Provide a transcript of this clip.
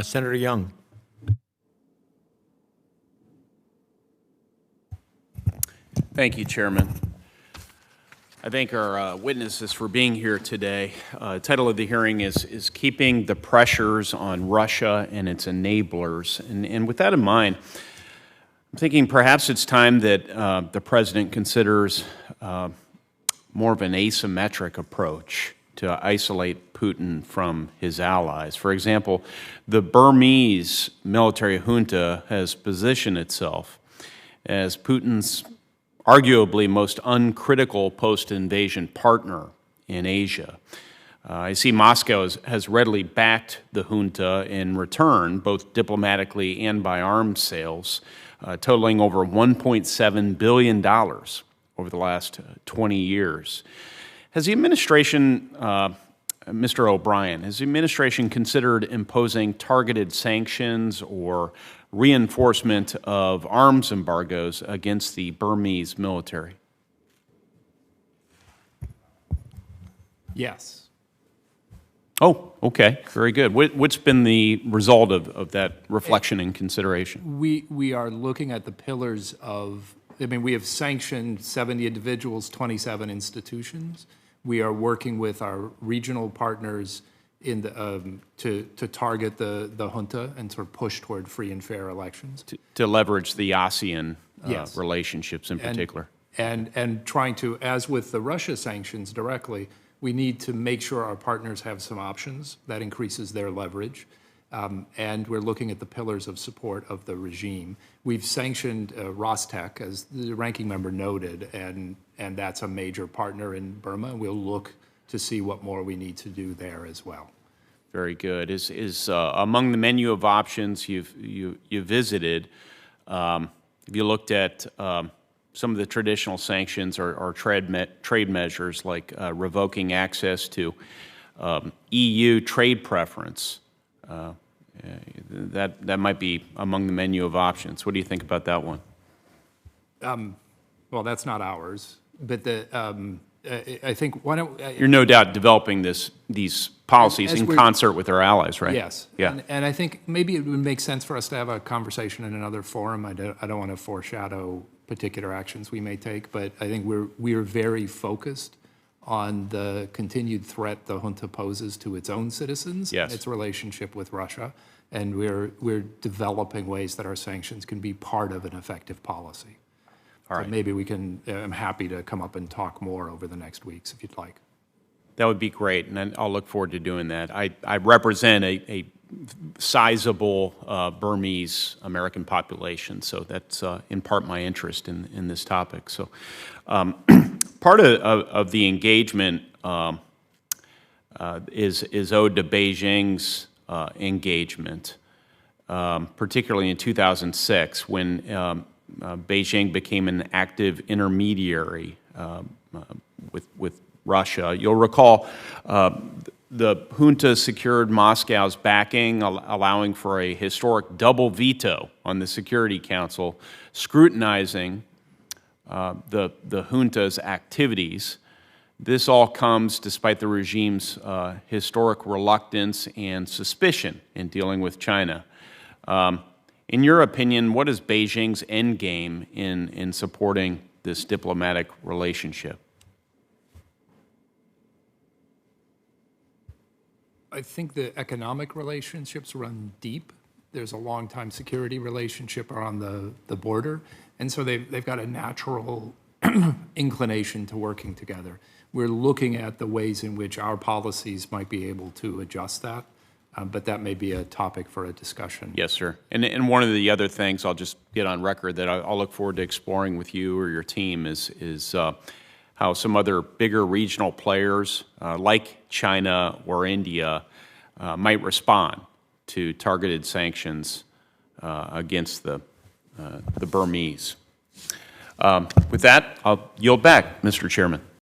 Senator Young. Thank you, Chairman. I thank our witnesses for being here today. The title of the hearing is Keeping the Pressures on Russia and Its Enablers. And with that in mind, I'm thinking perhaps it's time that the President considers more of an asymmetric approach to isolate Putin from his allies. For example, the Burmese military junta has positioned itself as Putin's arguably most uncritical post-invasion partner in Asia. I see Moscow has readily backed the junta in return, both diplomatically and by arms sales, totaling over $1.7 billion over the last 20 years. Has the administration, Mr. O'Brien, has the administration considered imposing targeted sanctions or reinforcement of arms embargoes against the Burmese military? Yes. Oh, okay. Very good. What's been the result of that reflection and consideration? We are looking at the pillars of, we have sanctioned 70 individuals, 27 institutions. We are working with our regional partners in the, to target the junta and sort of push toward free and fair elections. To leverage the ASEAN Yes. relationships in particular. And trying to, as with the Russia sanctions directly, we need to make sure our partners have some options that increases their leverage. And we're looking at the pillars of support of the regime. We've sanctioned Rostec, as the ranking member noted, and that's a major partner in Burma. We'll look to see what more we need to do there as well. Very good. Is among the menu of options you visited, have you looked at some of the traditional sanctions or trade measures like revoking access to EU trade preference? That might be among the menu of options. What do you think about that one? Well, that's not ours, but I think why don't you're no doubt developing these policies in concert with our allies, right? Yes. Yeah. And I think maybe it would make sense for us to have a conversation in another forum. I don't want to foreshadow particular actions we may take, but I think we're very focused on the continued threat the junta poses to its own citizens, yes, its relationship with Russia, and we're developing ways that our sanctions can be part of an effective policy. All right. So maybe we can, I'm happy to come up and talk more over the next weeks if you'd like. That would be great, and I'll look forward to doing that. I represent a sizable Burmese American population, so that's in part my interest in this topic. So part of the engagement is owed to Beijing's engagement, particularly in 2006 when Beijing became an active intermediary with Russia. You'll recall the junta secured Moscow's backing, allowing for a historic double veto on the Security Council, scrutinizing the junta's activities. This all comes despite the regime's historic reluctance and suspicion in dealing with China. In your opinion, what is Beijing's endgame in supporting this diplomatic relationship? I think the economic relationships run deep. There's a long-time security relationship around the border, and so they've got a natural inclination to working together. We're looking at the ways in which our policies might be able to adjust that, but that may be a topic for a discussion. Yes, sir. And one of the other things I'll just get on record that I'll look forward to exploring with you or your team is how some other bigger regional players like China or India might respond to targeted sanctions against the Burmese. With that, I'll yield back, Mr. Chairman.